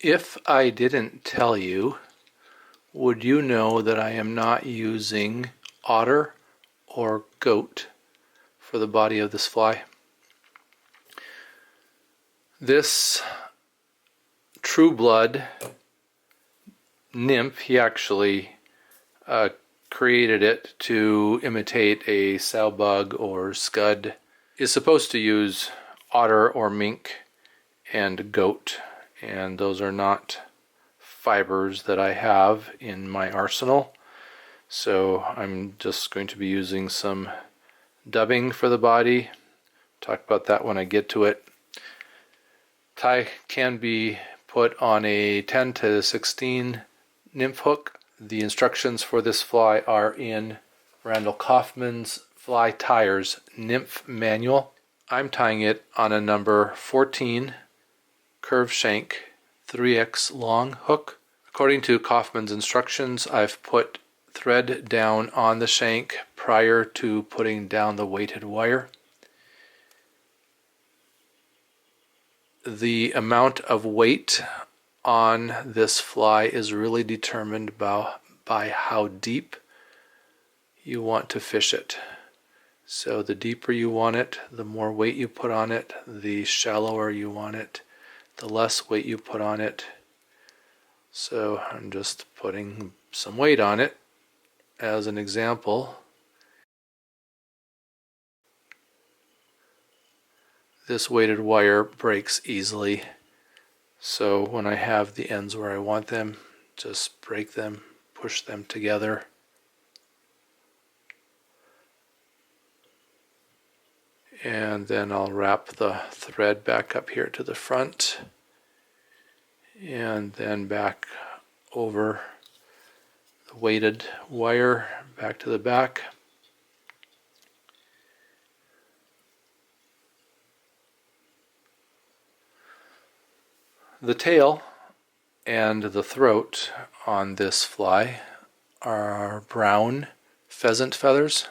If I didn't tell you, would you know that I am not using otter or goat for the body of this fly? This Trueblood Nymph, he actually created it to imitate a sow bug or scud, is supposed to use otter or mink and goat, and those are not fibers that I have in my arsenal. So I'm just going to be using some dubbing for the body. Talk about that when I get to it. Tie can be put on a 10 to 16 nymph hook. The instructions for this fly are in Randall Kaufmann's Fly Tyers Nymph Manual. I'm tying it on a number 14 curve shank 3x long hook. According to Kaufmann's instructions, I've put thread down on the shank prior to putting down the weighted wire. The amount of weight on this fly is really determined by how deep you want to fish it. So the deeper you want it, the more weight you put on it. The shallower you want it, the less weight you put on it. So I'm just putting some weight on it as an example. This weighted wire breaks easily, so when I have the ends where I want them, just break them, push them together. And then I'll wrap the thread back up here to the front, and then back over the weighted wire back to the back. The tail and the throat on this fly are brown pheasant feathers.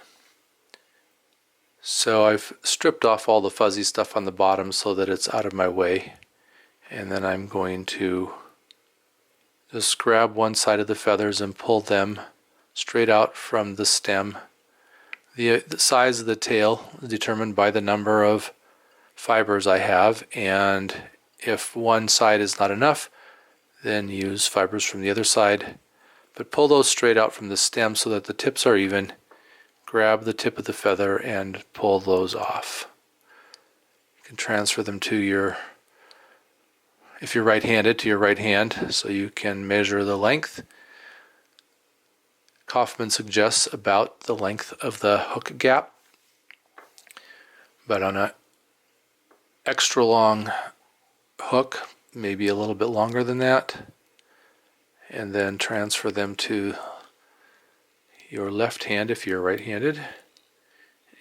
So I've stripped off all the fuzzy stuff on the bottom so that it's out of my way. And then I'm going to just grab one side of the feathers and pull them straight out from the stem. The size of the tail is determined by the number of fibers I have, and if one side is not enough, then use fibers from the other side. But pull those straight out from the stem so that the tips are even. Grab the tip of the feather and pull those off. You can transfer them to your, if you're right-handed, to your right hand, so you can measure the length. Kaufmann suggests about the length of the hook gap, but on an extra long hook, maybe a little bit longer than that, and then transfer them to your left hand if you're right-handed,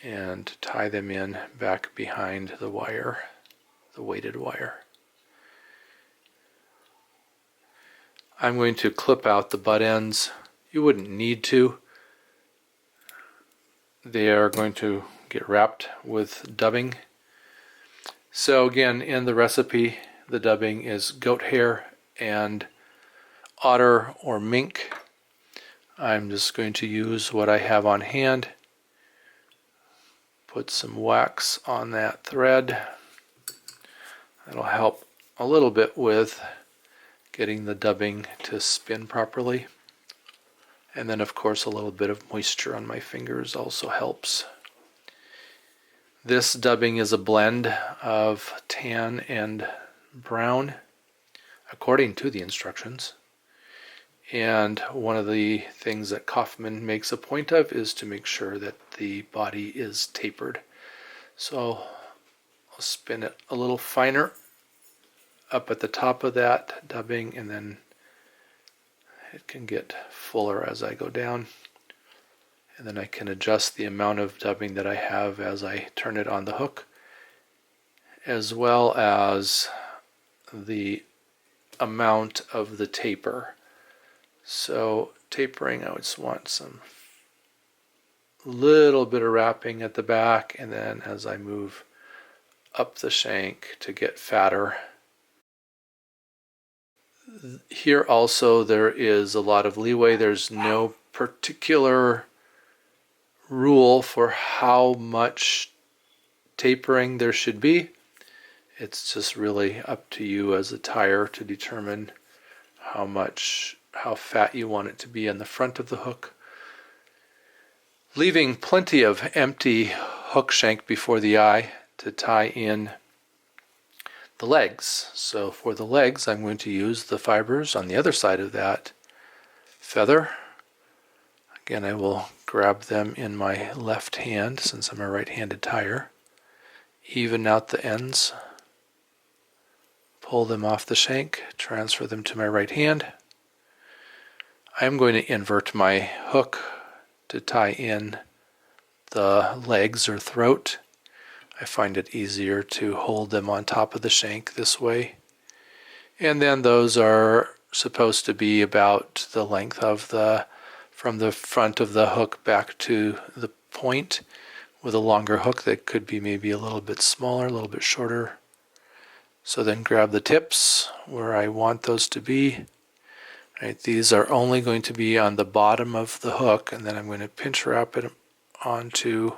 and tie them in back behind the wire, the weighted wire. I'm going to clip out the butt ends. You wouldn't need to. They are going to get wrapped with dubbing. So again, in the recipe, the dubbing is goat hair and otter or mink. I'm just going to use what I have on hand. Put some wax on that thread. That'll help a little bit with getting the dubbing to spin properly. And then of course a little bit of moisture on my fingers also helps. This dubbing is a blend of tan and brown, according to the instructions. And one of the things that Kaufmann makes a point of is to make sure that the body is tapered. So I'll spin it a little finer up at the top of that dubbing, and then it can get fuller as I go down. And then I can adjust the amount of dubbing that I have as I turn it on the hook, as well as the amount of the taper. So tapering, I would just want some little bit of wrapping at the back, and then as I move up the shank to get fatter. Here also there is a lot of leeway. There's no particular rule for how much tapering there should be. It's just really up to you as a tyer to determine how fat you want it to be on the front of the hook. Leaving plenty of empty hook shank before the eye to tie in the legs. So for the legs, I'm going to use the fibers on the other side of that feather. Again, I will grab them in my left hand since I'm a right-handed tyer. Even out the ends. Pull them off the shank, transfer them to my right hand. I'm going to invert my hook to tie in the legs or throat. I find it easier to hold them on top of the shank this way. And then those are supposed to be about the length of from the front of the hook back to the point. With a longer hook that could be maybe a little bit smaller, a little bit shorter. So then grab the tips where I want those to be. Right, these are only going to be on the bottom of the hook, and then I'm going to pinch wrap it onto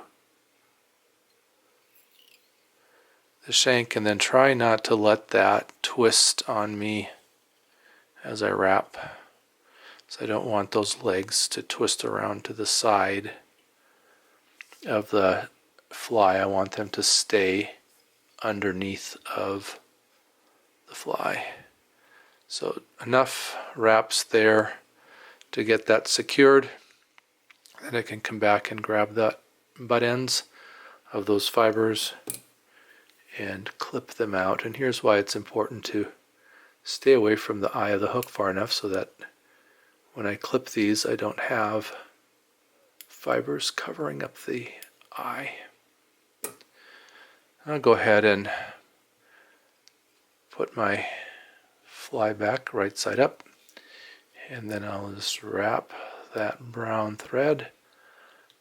the shank, and then try not to let that twist on me as I wrap. So I don't want those legs to twist around to the side of the fly. I want them to stay underneath of the fly. So enough wraps there to get that secured. Then I can come back and grab the butt ends of those fibers and clip them out. And here's why it's important to stay away from the eye of the hook far enough so that when I clip these, I don't have fibers covering up the eye. I'll go ahead and put my fly back right side up, and then I'll just wrap that brown thread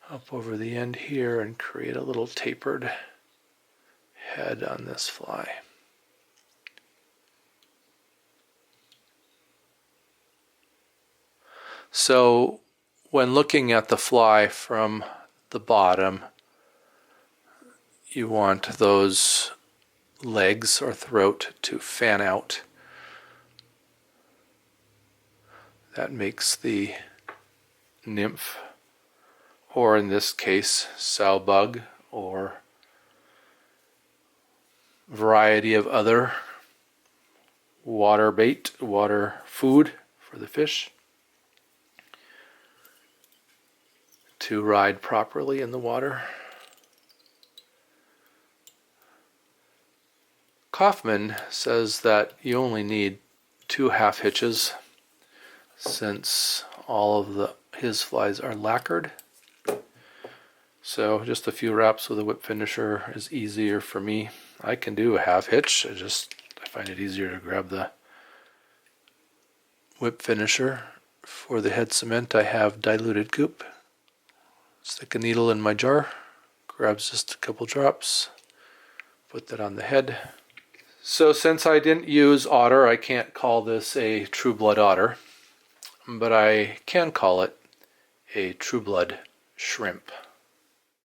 up over the end here and create a little tapered head on this fly. So when looking at the fly from the bottom, you want those legs or throat to fan out. That makes the nymph, or in this case, sow bug, or variety of other water bait, water food for the fish, to ride properly in the water. Kaufmann says that you only need 2 half hitches since all of his flies are lacquered. So just a few wraps with a whip finisher is easier for me. I can do a half hitch. I find it easier to grab the whip finisher. For the head cement, I have diluted goop. Stick a needle in my jar, grabs just a couple drops, put that on the head. So since I didn't use otter, I can't call this a Trueblood Otter, but I can call it a Trueblood Shrimp.